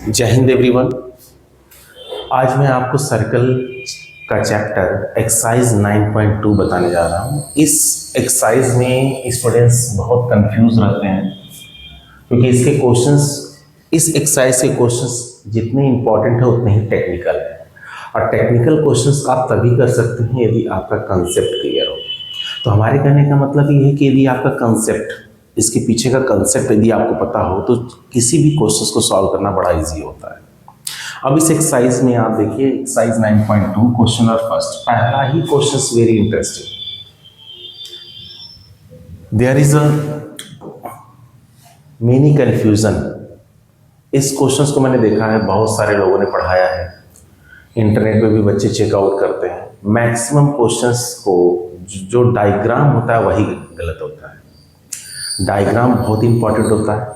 जय हिंद एवरीवन। आज मैं आपको सर्कल का चैप्टर एक्सरसाइज 9.2 बताने जा रहा हूँ। इस एक्सरसाइज में स्टूडेंट्स बहुत कंफ्यूज रहते हैं क्योंकि इसके क्वेश्चंस, इस एक्सरसाइज के क्वेश्चंस जितने इंपॉर्टेंट है उतने ही टेक्निकल है। और टेक्निकल क्वेश्चंस आप तभी कर सकते हैं यदि आपका कंसेप्ट क्लियर हो। तो हमारे कहने का मतलब ये है कि यदि आपका कंसेप्ट, इसके पीछे का कंसेप्ट यदि आपको पता हो तो किसी भी क्वेश्चंस को सॉल्व करना बड़ा इजी होता है। अब इस एक्सरसाइज में आप देखिए एक्सरसाइज 9.2 क्वेश्चन नंबर फर्स्ट, पहला ही question very interesting. There is a many confusion. इस क्वेश्चंस को मैंने देखा है, बहुत सारे लोगों ने पढ़ाया है, इंटरनेट पे भी बच्चे चेकआउट करते हैं। मैक्सिमम क्वेश्चंस को जो डायग्राम होता है वही गलत होता है। डायग्राम बहुत इंपॉर्टेंट होता है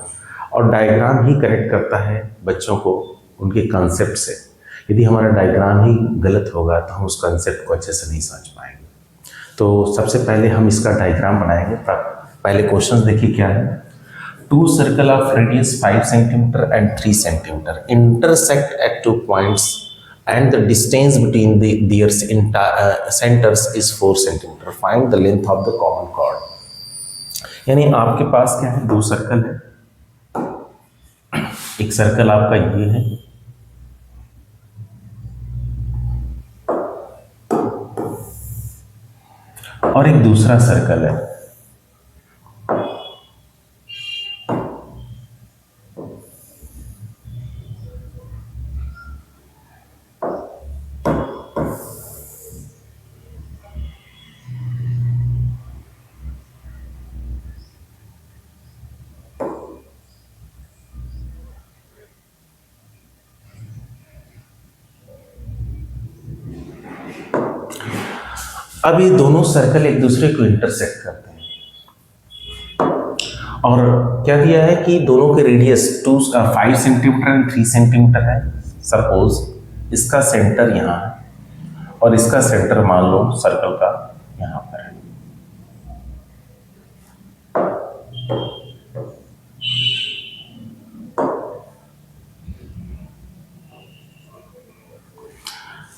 और डायग्राम ही कनेक्ट करता है बच्चों को उनके कंसेप्ट से। यदि हमारा डायग्राम ही गलत होगा तो हम उस कंसेप्ट को अच्छे से नहीं समझ पाएंगे। तो सबसे पहले हम इसका डायग्राम बनाएंगे। पहले क्वेश्चन देखिए क्या है। Two circle of radius 5 centimetre and 3 centimetre intersect at 2 points and the distance between their centers is 4 centimeter. Find the length of the common chord. यानी आपके पास क्या है, दो सर्कल है। एक सर्कल आपका ये है और एक दूसरा सर्कल है। अब ये दोनों सर्कल एक दूसरे को इंटरसेक्ट करते हैं और क्या दिया है कि दोनों के रेडियस 5 सेंटीमीटर एंड 3 सेंटीमीटर है। सपोज इसका सेंटर यहाँ है और इसका सेंटर मान लो सर्कल का यहाँ पर है।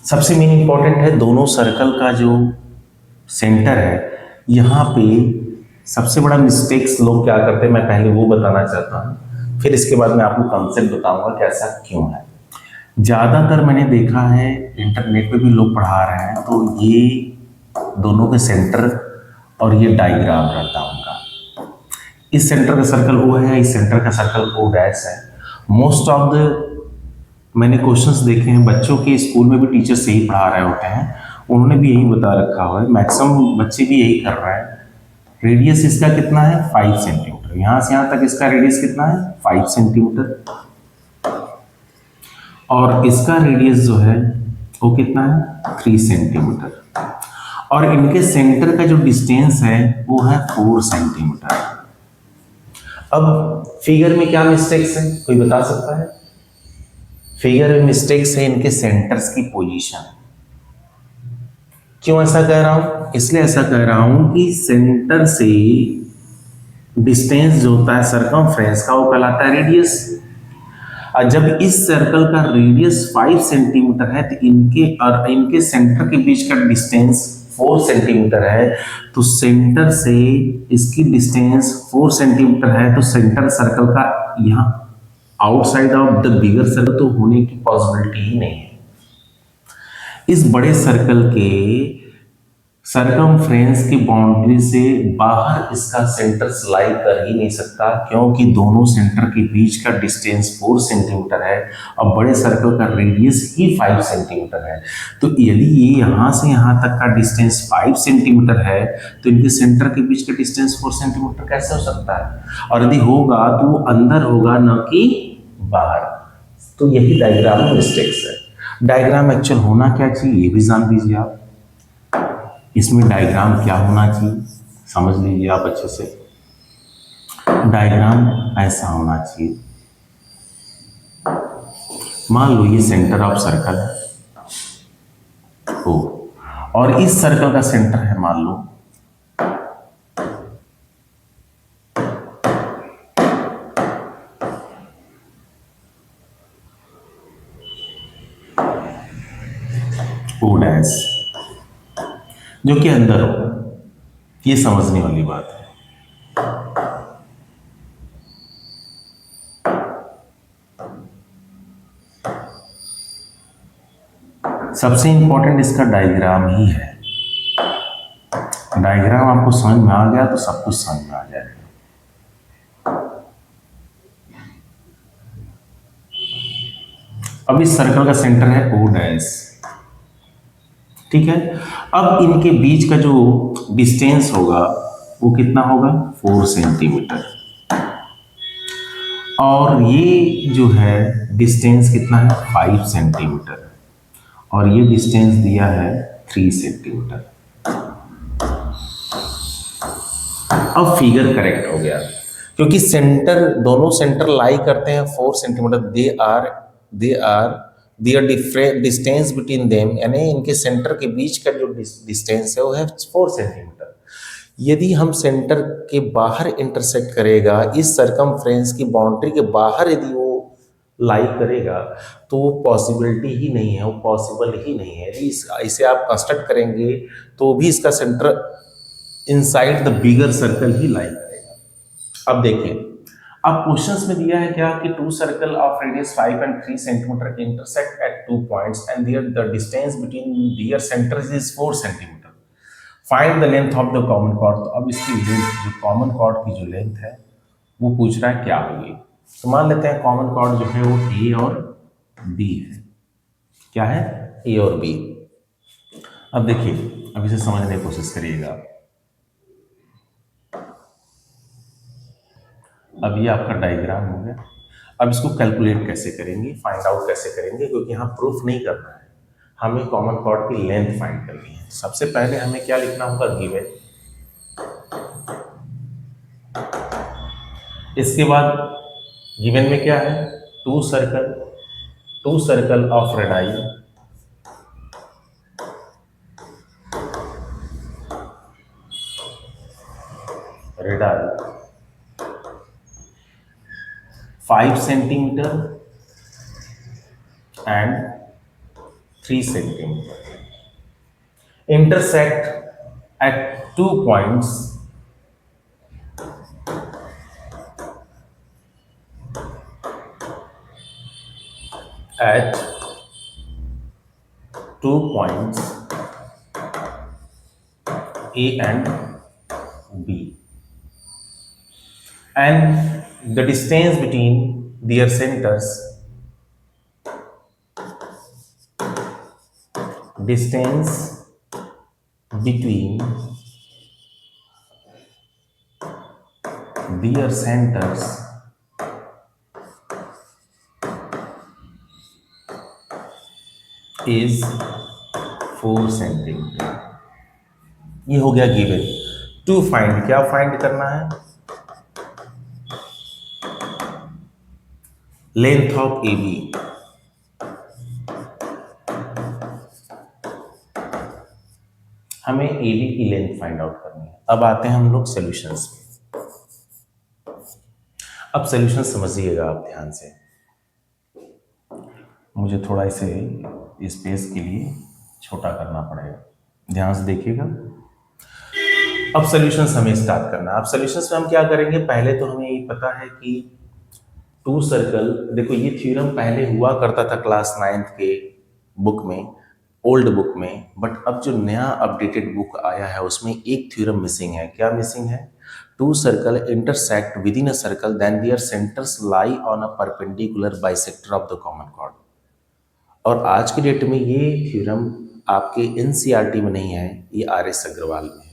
सबसे मेन इंपॉर्टेंट है, दोनों सर्कल का जो सेंटर है यहाँ पे सबसे बड़ा मिस्टेक्स लोग क्या करते हैं, मैं पहले वो बताना चाहता हूँ, फिर इसके बाद मैं आपको कंसेप्ट बताऊंगा कि ऐसा क्यों है। ज़्यादातर मैंने देखा है इंटरनेट पे भी लोग पढ़ा रहे हैं तो ये दोनों के सेंटर और ये डायग्राम रहता है उनका। इस सेंटर का सर्कल O है, इस सेंटर का सर्कल O डैश है। मोस्ट ऑफ द मैंने क्वेश्चंस देखे हैं, बच्चों के स्कूल में भी टीचर्स यही पढ़ा रहे होते हैं, उन्होंने भी यही बता रखा हुआ है, मैक्सिमम बच्चे भी यही कर रहे हैं। रेडियस इसका कितना है 5 सेंटीमीटर, यहाँ से यहाँ तक इसका रेडियस कितना है 5 सेंटीमीटर और इसका रेडियस जो है वो कितना है 3 सेंटीमीटर और इनके सेंटर का जो डिस्टेंस है वो है 4 सेंटीमीटर। अब फिगर में क्या मिस्टेक्स है, कोई बता सकता है? फिगर में मिस्टेक्स है इनके सेंटर्स की पोजीशन। क्यों ऐसा कह रहा हूं? इसलिए ऐसा कह रहा हूं कि सेंटर से डिस्टेंस जो होता है सर्कमफ्रेंस का वो कहलाता है रेडियस। और जब इस सर्कल का रेडियस 5 सेंटीमीटर है तो इनके और इनके सेंटर के बीच का डिस्टेंस 4 सेंटीमीटर है, तो सेंटर से इसकी डिस्टेंस 4 सेंटीमीटर है, तो सेंटर सर्कल का यहाँ outside of the bigger circle तो होने की पॉसिबिलिटी ही नहीं है। इस बड़े सर्कल के सर्कमफ्रेंस की बाउंड्री से बाहर इसका सेंटर लाई कर ही नहीं सकता, क्योंकि दोनों सेंटर के बीच का डिस्टेंस 4 सेंटीमीटर है और बड़े सर्कल का रेडियस ही 5 सेंटीमीटर है। तो यदि ये यहाँ से यहाँ तक का डिस्टेंस 5 सेंटीमीटर है तो इनके सेंटर के बीच का डिस्टेंस 4 सेंटीमीटर कैसे हो सकता है? और यदि होगा तो वो अंदर होगा, न कि बाहर। तो यही डायग्राम में मिस्टेक्स है। डायग्राम एक्चुअल होना क्या चाहिए ये भी जान लीजिए आप। इसमें डायग्राम क्या होना चाहिए समझ लीजिए आप अच्छे से। डायग्राम ऐसा होना चाहिए, मान लो ये सेंटर ऑफ सर्कल है O और इस सर्कल का सेंटर है मान लो ओ डैश, जो कि अंदर होगा। ये समझने वाली बात है। सबसे इंपॉर्टेंट इसका डायग्राम ही है। डायग्राम आपको समझ में आ गया तो सब कुछ समझ में आ जाएगा। अब इस सर्कल का सेंटर है ओ डैश, ठीक है। अब इनके बीच का जो डिस्टेंस होगा वो कितना होगा, 4 सेंटीमीटर। और ये जो है डिस्टेंस कितना है, 5 सेंटीमीटर। और ये डिस्टेंस दिया है 3 सेंटीमीटर। अब फिगर करेक्ट हो गया, क्योंकि सेंटर, दोनों सेंटर लाई करते हैं 4 centimetre. They are there different distance between them, यानी इनके सेंटर के बीच का जो डिस्टेंस है वो है 4 सेंटीमीटर। यदि हम सेंटर के बाहर इंटरसेक्ट करेगा, इस सरकमफ्रेंस की बाउंड्री के बाहर यदि वो लाई करेगा, तो वो पॉसिबिलिटी ही नहीं है, वो पॉसिबल ही नहीं है। यदि इसे आप कंस्ट्रक्ट करेंगे तो भी इसका centre inside the bigger circle ही लाई करेगा। अब देखिए, अब क्वेश्चंस में दिया है क्या कि two circle of radius 5 and 3 centimetre intersect at 2 points and there the distance between their centres is 4 centimetre. Find the length of the common chord. तो अब इसकी लेंथ, जो कॉमन कॉर्ड की जो लेंथ है वो पूछ रहा है क्या होगी। तो मान लेते हैं कॉमन कॉर्ड जो है वो ए और बी है। क्या है, ए और बी। अब देखिए, अब इसे समझने की कोशिश करिएगा। अब ये आपका डायग्राम हो गया। अब इसको कैलकुलेट कैसे करेंगे, फाइंड आउट कैसे करेंगे, क्योंकि यहाँ प्रूफ नहीं करना है, हमें कॉमन कॉर्ड की लेंथ फाइंड करनी है। सबसे पहले हमें क्या लिखना होगा, गिवन। इसके बाद गिवन में क्या है, two circle of radii radii 5 centimetre and 3 centimetre intersect at 2 points at 2 points A and B, and the distance between their centers between their centers is 4 centimetre. ये हो गया गिवन। टू फाइंड, क्या find करना है, length of A B. हमें A B की length find out करनी है। अब आते हैं हम लोग सॉल्यूशंस में। अब सॉल्यूशन समझिएगा आप ध्यान से, मुझे थोड़ा इसे स्पेस के लिए छोटा करना पड़ेगा, ध्यान से देखिएगा। अब सॉल्यूशंस हमें स्टार्ट करना है। अब सॉल्यूशंस में हम क्या करेंगे, पहले तो हमें ये पता है कि टू सर्कल, देखो ये थ्योरम पहले हुआ करता था क्लास 9th के बुक में, ओल्ड बुक में, बट अब जो नया अपडेटेड बुक आया है उसमें एक थ्योरम मिसिंग है। क्या मिसिंग है, two circle intersect within a circle then their centres lie on a perpendicular bisector of the common chord. और आज के डेट में ये थ्योरम आपके एनसीईआरटी में नहीं है, ये आर.एस. अग्रवाल में है।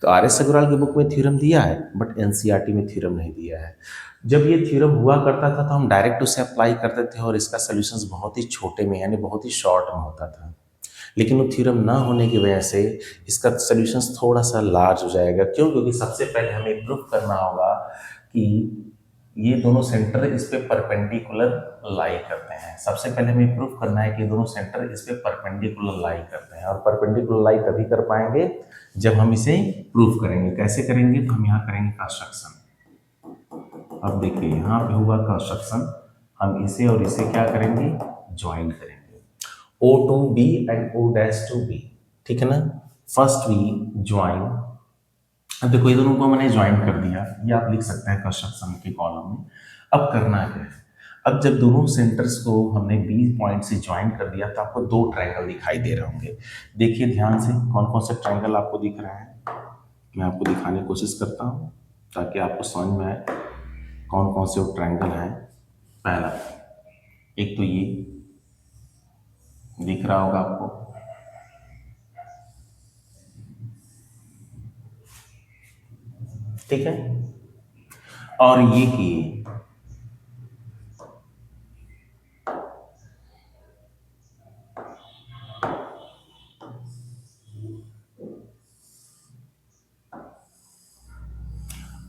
तो आर.एस. अग्रवाल की बुक में थ्योरम दिया है, बट एनसीईआरटी में थ्योरम नहीं दिया है। जब ये थ्योरम हुआ करता था तो हम डायरेक्ट उसे अप्लाई करते थे और इसका सॉल्यूशंस बहुत ही छोटे में, यानी बहुत ही शॉर्ट में होता था। लेकिन वो थ्योरम ना होने की वजह से इसका सॉल्यूशंस थोड़ा सा लार्ज हो जाएगा। क्यों, क्योंकि सबसे पहले हमें प्रूफ करना होगा कि ये दोनों सेंटर इस पे परपेंडिकुलर लाई करते हैं। सबसे पहले हमें प्रूफ करना है कि दोनों सेंटर इस पे परपेंडिकुलर लाई करते हैं, और परपेंडिकुलर लाई तभी कर पाएंगे जब हम इसे प्रूफ करेंगे। कैसे करेंगे, तो हम यहाँ करेंगे कंस्ट्रक्शन। अब देखिए यहाँ पे हुआ कंस्ट्रक्शन, हम इसे और इसे क्या करेंगे, ज्वाइन करेंगे। O to B and O dash to B, ठीक है ना। फर्स्ट वी ज्वाइन, अब देखो ये दोनों को मैंने ज्वाइन कर दिया, ये आप लिख सकते हैं क्वेश्चन सम के कॉलम में। अब करना क्या है, अब जब दोनों सेंटर्स को हमने बी पॉइंट से ज्वाइन कर दिया तो आपको दो ट्रायंगल दिखाई दे रहे होंगे। देखिए ध्यान से कौन कौन से ट्रायंगल आपको दिख रहे हैं, मैं आपको दिखाने की कोशिश करता हूँ ताकि आपको समझ में आए कौन कौन से वो ट्रायंगल हैं। पहला, एक तो ये दिख रहा होगा आपको, ठीक है, और ये कि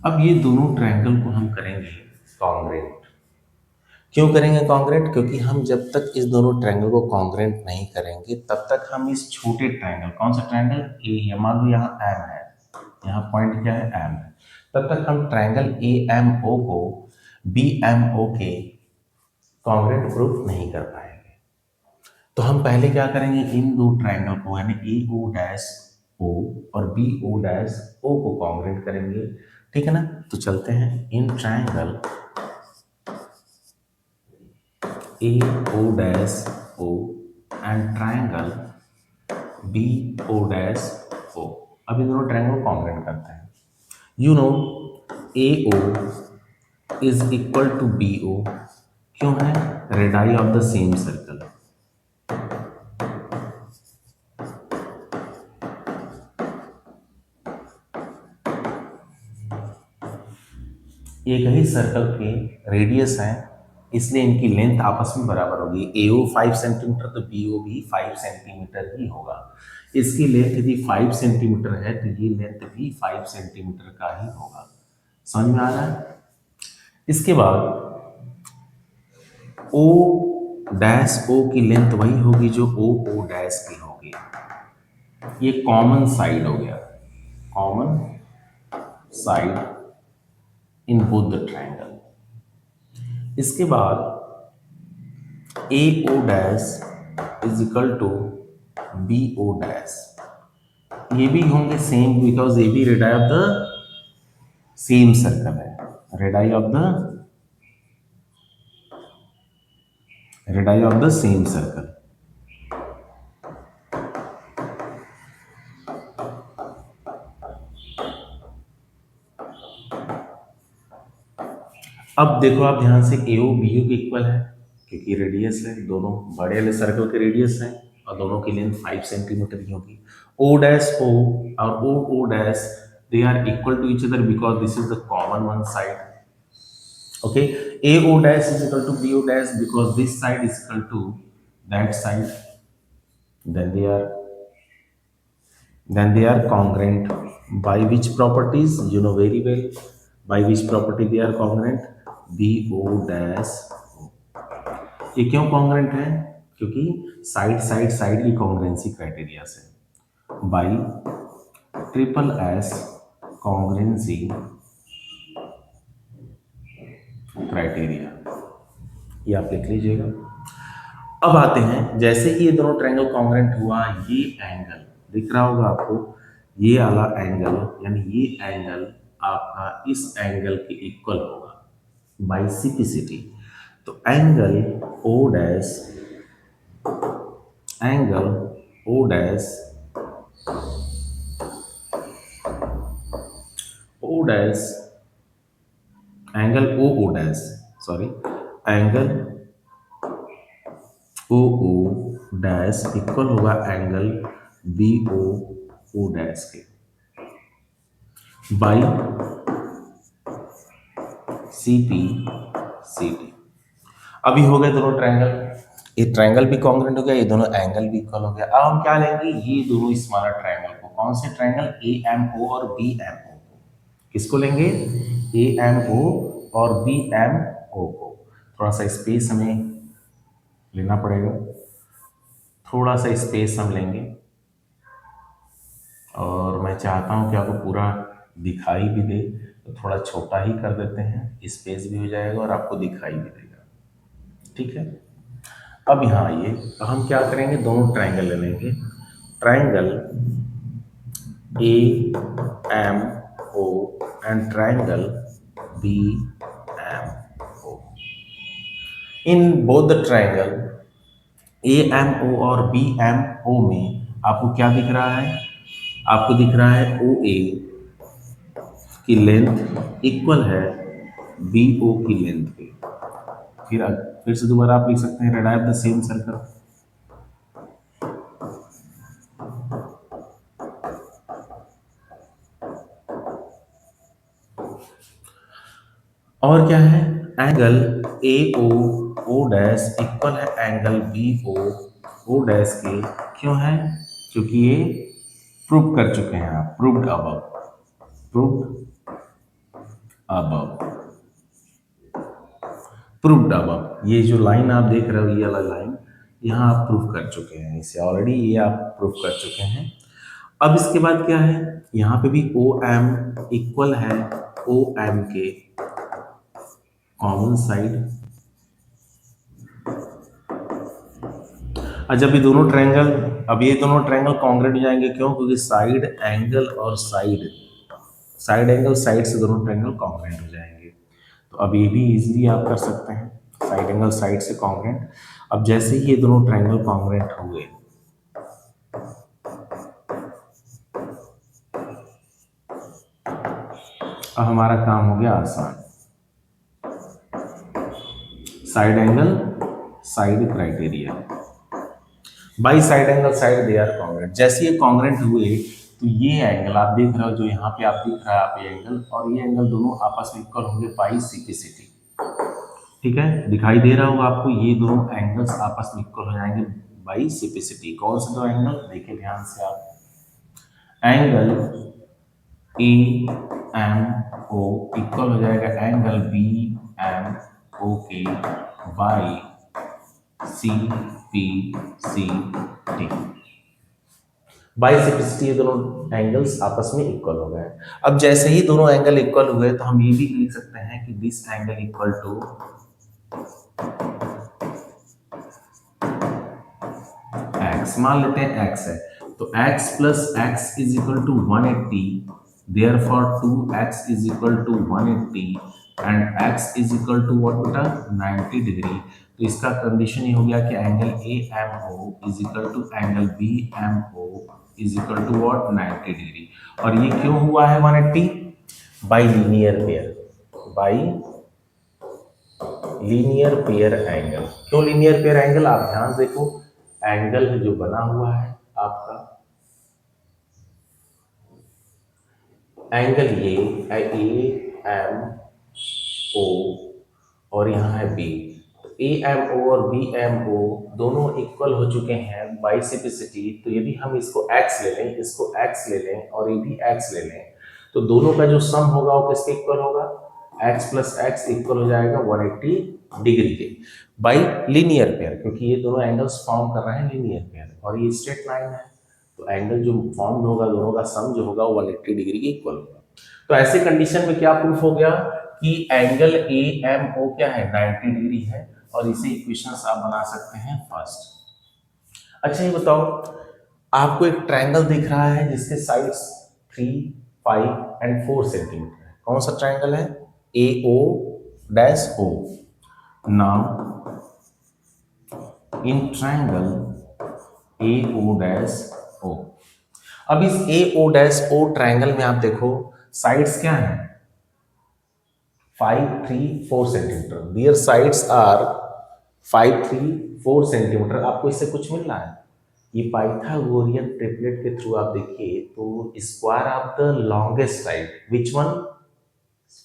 अब ये दोनों ट्रायंगल को हम करेंगे कॉन्ग्रेंट। क्यों करेंगे कॉन्ग्रेंट? क्योंकि हम जब तक इस दोनों ट्रायंगल को कॉन्ग्रेंट नहीं करेंगे तब तक हम इस छोटे ट्रायंगल, कौन सा ट्रायंगल, ए, मान लो यहाँ एम है, यहाँ पॉइंट क्या है, एम है, तब तक हम ट्रायंगल ए एम ओ को बी एम ओ के कॉन्ग्रेंट प्रूफ नहीं कर पाएंगे। तो हम पहले क्या करेंगे, इन दो ट्रायंगल को यानी ए ओ डैश ओ और बी ओ डैश ओ को कॉन्ग्रेंट करेंगे, ठीक है ना। तो चलते हैं, in triangle A O dash O and triangle B O dash O, अब इन दोनों ट्रायंगल को कॉन्ग्रेंट करते हैं। You know A O is equal to B O, क्यों है, radii of the same circle. एक ही सर्कल के रेडियस है, इसलिए इनकी लेंथ आपस में बराबर होगी। AO 5 सेंटीमीटर तो BO भी 5 सेंटीमीटर ही होगा। इसकी लेंथ यदि 5 सेंटीमीटर है तो ये लेंथ भी 5 सेंटीमीटर का ही होगा। समझ में आ रहा है? इसके बाद O डैश O की लेंथ वही होगी जो O डैश की होगी। ये कॉमन साइड हो गया, common side in both the triangle. इसके बाद A O dash is equal to B O dash, ये भी होंगे सेम बिकॉज ये भी radii of the same circle है, radii of the same circle. अब देखो आप ध्यान से ए ओ बी ओ के इक्वल है क्योंकि रेडियस है, दोनों बड़े वाले सर्कल के रेडियस है और दोनों की लेंथ 5 सेंटीमीटर की होगी। ओ डैश ओ और O dash they are equal to each other because this is the common one side. Okay, AO dash is equal to BO dash because this side is equal to that side. Then they are congruent. By which properties? You know very well. By which property they are congruent? BO dash O. ये क्यों congruent है? क्योंकि side side side की कॉन्ग्रेंसी criteria से। By triple S कॉन्ग्रेंसी criteria, ये आप लिख लीजिएगा। अब आते हैं, जैसे ही ये दोनों ट्रायंगल कॉन्ग्रेंट हुआ, ये एंगल दिख रहा होगा आपको, ये वाला एंगल यानी ये एंगल आपका इस एंगल के इक्वल होगा बाई सिपिसिटी। तो angle angle O dash O dash angle O dash sorry angle O dash equal होगा एंगल ओ डैश के बाई सी टी। अभी हो गए दोनों ट्रायंगल, ये ट्रायंगल भी कॉन्ग्रुएंट हो गया, ये दोनों एंगल भी इक्वल हो गया। अब हम क्या लेंगे, ये दोनों स्मॉलर ट्रायंगल को, कौन से ट्रायंगल, ए एम ओ और बी एम ओ को, किसको लेंगे, ए एम ओ और बी एम ओ को। थोड़ा सा स्पेस हमें लेना पड़ेगा, थोड़ा सा स्पेस हम लेंगे और मैं चाहता हूँ कि आपको पूरा दिखाई भी दे, तो थोड़ा छोटा ही कर देते हैं, स्पेस भी हो जाएगा और आपको दिखाई भी देगा, ठीक है। अब यहाँ आइए, तो हम क्या करेंगे, दोनों ट्राइंगल ले लेंगे। Triangle A M O and triangle B M O. In both the triangle A M O और बी एम ओ में आपको क्या दिख रहा है, आपको दिख रहा है ओ ए की लेंथ इक्वल है बी ओ की लेंथ के। फिर से दोबारा आप लिख सकते हैं, रेड द सेम सर्कल। और क्या है, angle A O O dash equal है angle B O O dash के। क्यों है, क्योंकि ये प्रूव कर चुके हैं आप, proved above, proved above, proved above. ये जो लाइन आप देख रहे हो, ये वाला लाइन यहाँ आप प्रूव कर चुके हैं, इसे ऑलरेडी ये आप प्रूव कर चुके हैं। अब इसके बाद क्या है, यहाँ पे भी ओ एम इक्वल है ओ एम के कॉमन साइड। जब ये दोनों ट्रायंगल, अब ये दोनों ट्रायंगल कॉन्ग्रेट हो जाएंगे, क्यों, क्योंकि साइड एंगल और साइड, साइड एंगल साइड से दोनों ट्रायंगल कॉन्ग्रेंट हो जाएंगे। तो अब ये भी इजीली आप कर सकते हैं, साइड एंगल साइड से कॉन्ग्रेंट। अब जैसे ही ये दोनों ट्रायंगल कॉन्ग्रेंट हुए, अब हमारा काम हो गया आसान। Side angle side criteria, by side angle side they are congruent. जैसे ये कॉन्ग्रेंट हुए, तो ये एंगल आप देख रहे हो, जो यहाँ पे आप दिख रहा है, आप ये एंगल और ये एंगल दोनों आपस में इक्वल होंगे बाई सिपिसिटी। ठीक है, दिखाई दे रहा होगा आपको, ये दोनों एंगल्स आपस में इक्वल हो जाएंगे बाई सिपिसिटी। कौन से दो एंगल, देखिए ध्यान से आप, angle A M O equal हो जाएगा एंगल बी एम ओ के by C P C T. By CPCT, ये दोनों एंगल्स आपस में इक्वल हो गए। अब जैसे ही दोनों एंगल इक्वल हुए, तो हम ये भी लिख सकते हैं कि this angle equal to x, मान लेते हैं एक्स है, तो x plus x is equal to 180, therefore 2x is equal to 180 and x is equal to what बेटा, 90 डिग्री। तो इसका कंडीशन ये हो गया कि angle A M O is equal to angle B M O is equal to what, 90 degree. और ये क्यों हुआ है 180, by linear pair, by linear pair angle. क्यों लीनियर पेयर एंगल, आप ध्यान देखो, एंगल जो बना हुआ है आपका, एंगल ये ए एम ओ और यहाँ है बी। ए एम ओ और बी एम ओ दोनों इक्वल हो चुके हैं बाई सिपिसिटी। तो यदि हम इसको x ले लें, इसको x ले लें और ये भी x ले लें, तो दोनों का जो सम होगा वो किसके इक्वल होगा, x प्लस एक्स इक्वल हो जाएगा 180 डिग्री के, बाई लीनियर पेयर, क्योंकि ये दोनों एंगल्स फॉर्म कर रहे हैं लीनियर पेयर और ये स्ट्रेट लाइन है। तो एंगल जो फॉर्म होगा, दोनों का सम जो होगा वो 180 डिग्री के इक्वल होगा। तो ऐसे कंडीशन में क्या प्रूफ हो गया कि एंगल ए एम ओ क्या है, 90 डिग्री है, और इसे इक्वेशंस आप बना सकते हैं फर्स्ट। अच्छा ये बताओ, आपको एक ट्रायंगल दिख रहा है जिसके साइड्स 3, 5 एंड 4 सेंटीमीटर है। कौन सा ट्रायंगल है, A O dash O. Now in triangle A O dash O, अब इस ए ओ डैश ओ ट्रायंगल में आप देखो साइड्स क्या है, 5, 3, 4 centimetre. Their sides are 5, 3, 4 centimetre. आपको इससे कुछ मिल रहा है, ये पाइथागोरियन ट्रिपलेट के थ्रू आप देखिए, तो square of the longest side which one,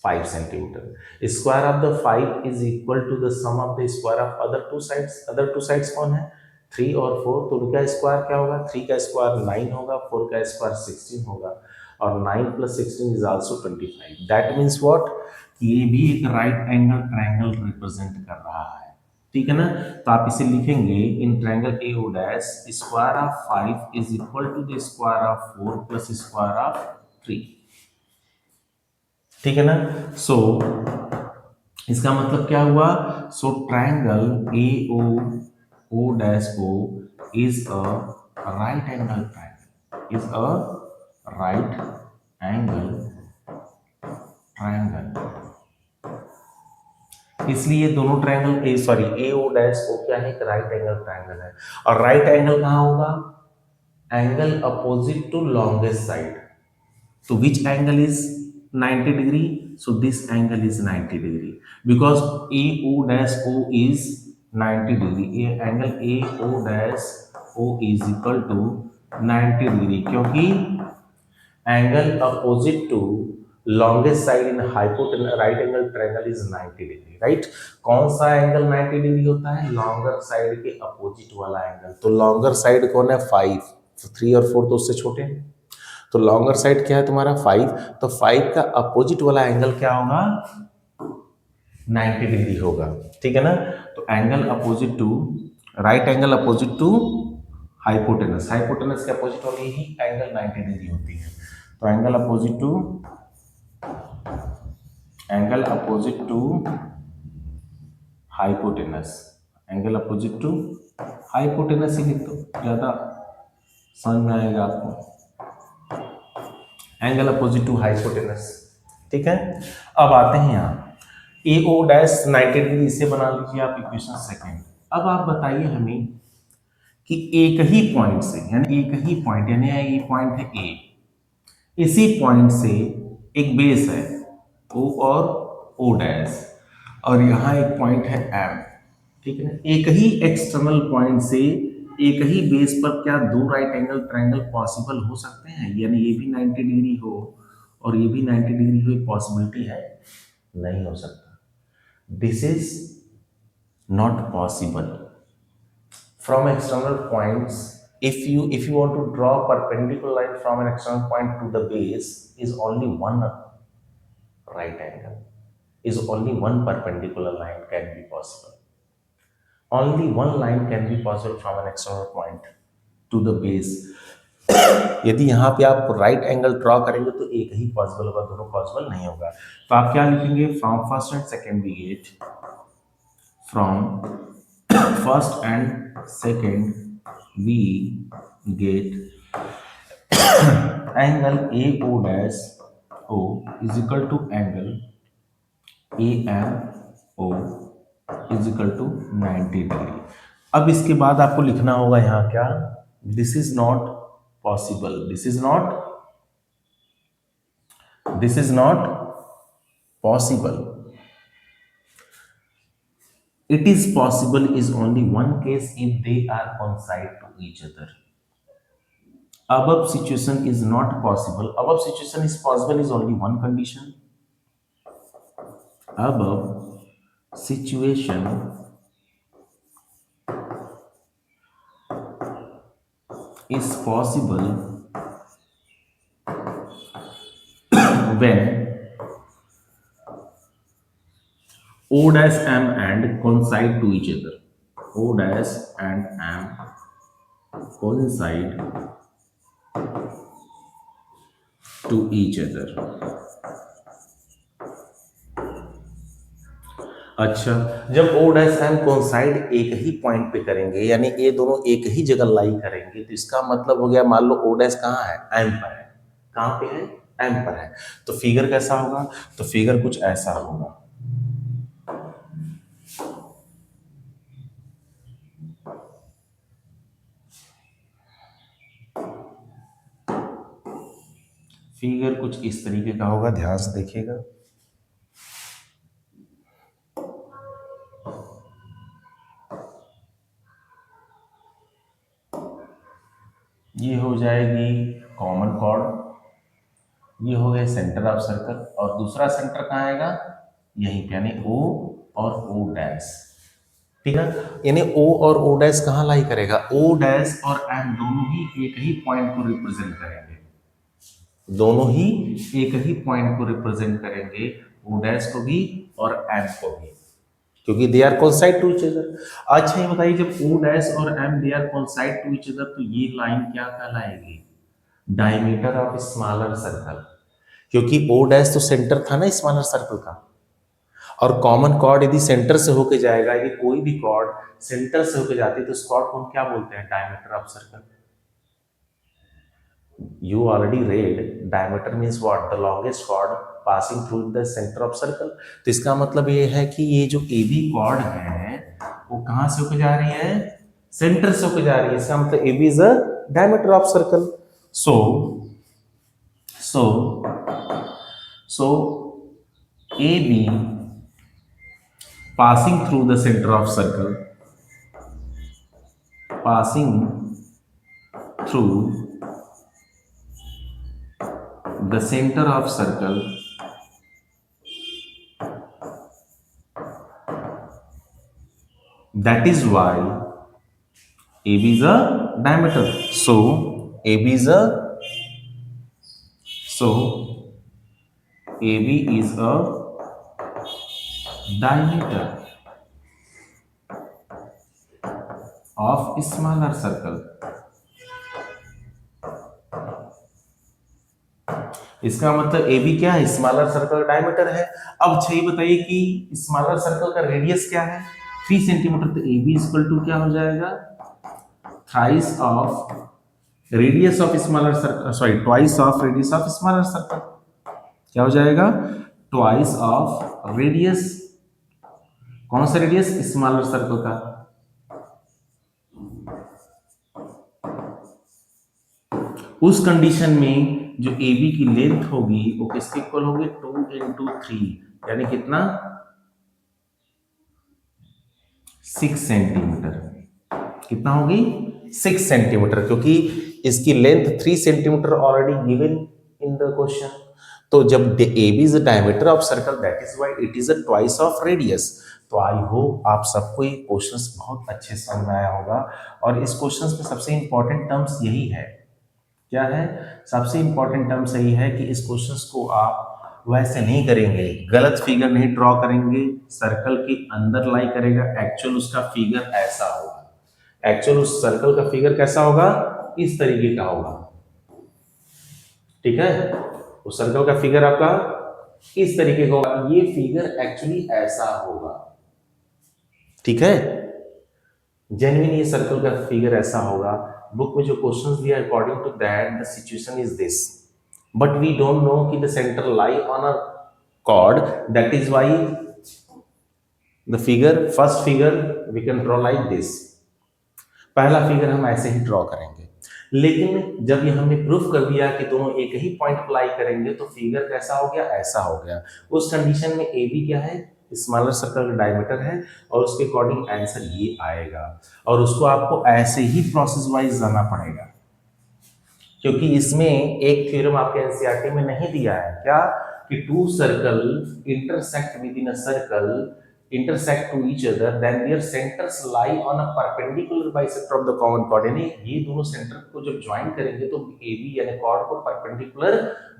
5 centimetre, square of the 5 is equal to the sum of the square of other two sides. Other two sides कौन है, 3 और 4, तो उनका स्क्वायर क्या होगा, 3 का स्क्वायर 9 होगा, 4 का स्क्वायर 16 होगा, और 9 plus 16 is also 25। That means what, ये भी एक राइट एंगल ट्रायंगल रिप्रेजेंट कर रहा है। ठीक है ना, तो आप इसे लिखेंगे in triangle A O dash, square of 5 is equal to the square of 4 plus square of 3। ठीक है ना, सो इसका मतलब क्या हुआ, so triangle A O O dash O is a right angle triangle. Is a right angle triangle. इसलिए दोनों triangle A sorry A O dash O क्या है, एक राइट एंगल ट्रायंगल है। और राइट एंगल कहाँ होगा? Angle opposite to longest side. तो which angle is 90 degree? So this angle is 90 degree because A O dash O is 90 degree. Angle A O dash O is equal to 90 degree, क्योंकि angle opposite to longest side in hypotenuse right angle triangle is 90 degree, right. कौन सा angle 90 degree होता है? Longer side के अपोजिट वाला angle. तो longer side कौन है? 5। 3 और 4 तो उससे छोटे हैं। तो लॉन्गर साइड क्या है तुम्हारा? 5। तो 5 का अपोजिट वाला एंगल क्या होगा? 90 डिग्री होगा, ठीक है ना। तो angle opposite to right angle opposite to hypotenuse, hypotenuse के अपोजिट वाली ही एंगल 90 डिग्री होती है। तो angle opposite to hypotenuse, angle opposite to hypotenuse ही लिख दो, ज्यादा समझ में आएगा आपको। एंगल अपोजिट टू हाइपोटेनस, ठीक है। अब आते हैं यहाँ ए ओ डैश 90 डिग्री, इसे बना लीजिए आप इक्वेशन सेकेंड। अब आप बताइए हमें कि एक ही पॉइंट से, यानी एक ही पॉइंट, यानी ये पॉइंट है ए, इसी पॉइंट से एक बेस है ओ और ओ डैश, और यहाँ एक पॉइंट है एम, ठीक है। एक ही एक्सटर्नल पॉइंट से एक ही बेस पर क्या दो राइट एंगल ट्रायंगल पॉसिबल हो सकते हैं? यानी ये भी 90 डिग्री हो और ये भी 90 डिग्री हो, एक पॉसिबिलिटी है? नहीं हो सकता। This is not possible. From external points, if you want to draw perpendicular line from an external point to the base, is only one right angle, is only one perpendicular line can be possible. Only one line can be possible from an external point to the base. यदि यहाँ पे आप right angle draw करेंगे तो एक ही possible होगा, दोनों possible नहीं होगा। तो आप क्या लिखेंगे? From first and second we get, from first and second we get angle AO dash O is equal to angle AMO is equal to 90 degree. अब इसके बाद आपको लिखना होगा यहाँ क्या? This is not possible, this is not possible. It is possible is only one case if they are coincide to each other. Above situation is not possible. Above situation is possible is only one condition. Above situation is possible when O dash M and coincide to each other. O dash and M coincide to each other. अच्छा, जब O dash M coincide एक ही point पे करेंगे, यानी ये दोनों एक ही जगह लाई करेंगे, तो इसका मतलब हो गया, मान लो O डैश कहाँ है? M पर है। कहाँ पे है? M पर है। तो फिगर कैसा होगा? तो फिगर कुछ ऐसा होगा। फिगर कुछ इस तरीके का होगा, ध्यान से देखिएगा। ये हो जाएगी कॉमन कॉर्ड, ये हो गया सेंटर ऑफ सर्कल, और दूसरा सेंटर कहाँ आएगा? यहीं पे, यानी O और O डैश, ठीक है। यानी O और O डैश कहाँ लाई करेगा? O डैश और M दोनों ही एक ही पॉइंट को रिप्रेजेंट करेंगे, दोनों ही एक ही पॉइंट को रिप्रेजेंट करेंगे, O डैश को भी और M को भी, क्योंकि they are coincide to each other. अच्छा ये बताइए, जब O डैश और M they are coincide to each other, तो ये लाइन क्या कहलाएगी? डायमीटर ऑफ स्मॉलर सर्कल, क्योंकि O डैश तो सेंटर था ना स्मॉलर सर्कल का, और कॉमन कॉर्ड यदि सेंटर से होके जाएगा, यदि कोई भी कॉर्ड सेंटर से होके जाती है तो उस कॉर्ड को हम क्या बोलते हैं? Diameter of circle. You already read diameter means what? The longest chord passing through the center of circle. तो इसका मतलब ये है कि ये जो AB chord है वो कहाँ से होकर जा रही है? सेंटर से होकर जा रही है. इसका मतलब AB is a diameter of circle. So AB passing through the center of circle, passing through the center of circle, that is why AB is a diameter. So AB is a diameter of smaller circle. इसका मतलब AB क्या है? Smaller circle का diameter है. अब अच्छा ये बताइए कि स्मॉलर सर्कल का रेडियस क्या है? 3 सेंटीमीटर. तो AB इक्वल टू क्या हो जाएगा? Thrice of radius of smaller circle, sorry twice of radius of smaller circle. क्या हो जाएगा? Twice of radius. कौन सा रेडियस? स्मॉलर सर्कल का. उस कंडीशन में जो AB की लेंथ होगी वो किसके इक्वल होगी? 2 into 3, यानी कितना? 6 सेंटीमीटर. कितना होगी? 6 सेंटीमीटर, क्योंकि इसकी length 3 centimetre already given in the question. तो जब AB is the diameter of circle, that is why it is a twice of radius. तो आई होप आप सबको ये क्वेश्चंस बहुत अच्छे से समझ में आया होगा. और इस क्वेश्चंस में सबसे इंपॉर्टेंट टर्म्स यही है. क्या है? सबसे इंपॉर्टेंट टर्म्स यही है कि इस क्वेश्चंस को आप वैसे नहीं करेंगे, गलत फिगर नहीं ड्रॉ करेंगे, सर्कल के अंदर लाई करेगा. एक्चुअल उसका फिगर ऐसा होगा. एक्चुअल उस सर्कल का फिगर कैसा होगा? इस तरीके का होगा. ठीक है? उस सर्कल का फिगर आपका इस तरीके का होगा. ये फिगर एक्चुअली ऐसा होगा. ठीक है? जेन्युइन ये सर्कल का फिगर ऐसा होगा. बुक में जो क्वेश्चंस दिया according to that the situation is this, but we don't know कि the centre lie on a chord. That is why the figure, first figure we can draw like this. पहला figure हम ऐसे ही draw करेंगे. लेकिन जब ये हमने proof कर दिया कि दोनों एक ही पॉइंट पर लाई करेंगे तो फिगर कैसा हो गया? ऐसा हो गया. उस कंडीशन में AB क्या है? स्मॉलर सर्कल का डायमीटर है और उसके अकॉर्डिंग आंसर ये आएगा. और उसको आपको ऐसे ही प्रोसेस वाइज जाना पड़ेगा, क्योंकि इसमें एक थ्योरम आपके एनसीईआरटी में नहीं दिया है. क्या? कि two circle intersect within a circle, intersect to each other, then their centers lie on a perpendicular bisector of the common chord. यानी ये दोनों सेंटर को जब ज्वाइन करेंगे तो AB यानी कॉर्ड को परपेंडिकुलर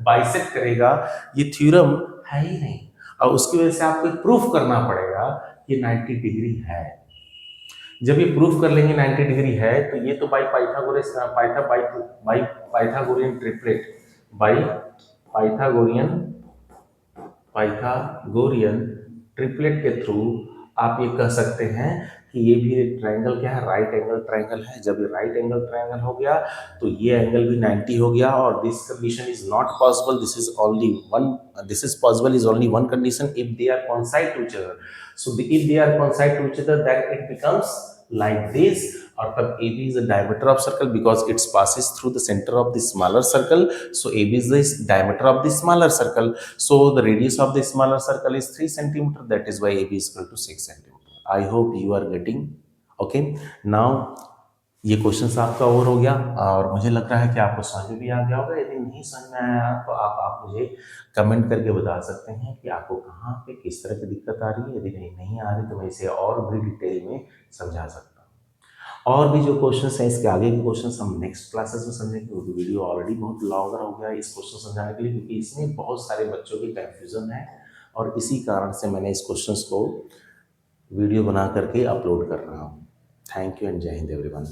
बाइसेक्ट करेगा. ये थ्योरम है ही नहीं, और उसकी वजह से आपको प्रूफ करना पड़ेगा कि 90 डिग्री है. जब ये प्रूफ कर लेंगे 90 डिग्री है तो ये तो by Pythagorean triplet, by Pythagorean triplet के थ्रू आप ये कह सकते हैं कि ये भी एक ट्रायंगल क्या है? राइट एंगल ट्रायंगल है. जब ये राइट एंगल ट्रायंगल हो गया तो ये एंगल भी 90 हो गया. और this condition is not possible. This is possible is only one condition, if they are coincide to each other. So if they are coincide to each other then it becomes like this. और तब AB is the diameter of circle because it passes through the center of the smaller circle. So AB is the diameter of the smaller circle. So the radius of the smaller circle is 3 centimeter. That is why AB is equal to 6 centimeter. I hope you are getting. Okay. Now ये question आपका over हो गया और मुझे लग रहा है कि आपको समझ में भी आ गया होगा. यदि नहीं समझ में आया तो आप मुझे कमेंट करके बता सकते हैं कि आपको कहाँ पे किस तरह की दिक्कत आ रही है. यदि नहीं आ रही तो मैं इसे और भी डिटेल में समझा सकता हूँ. और भी जो क्वेश्चन हैं इसके आगे के क्वेश्चन हम नेक्स्ट क्लासेस में समझेंगे. वो वीडियो ऑलरेडी बहुत लॉन्गर हो गया इस क्वेश्चन समझाने के लिए, क्योंकि इसमें बहुत सारे बच्चों की कन्फ्यूजन है और इसी कारण से मैंने इस क्वेश्चन को वीडियो बना करके अपलोड कर रहा हूँ. थैंक यू एंड जय हिंद एवरीवन.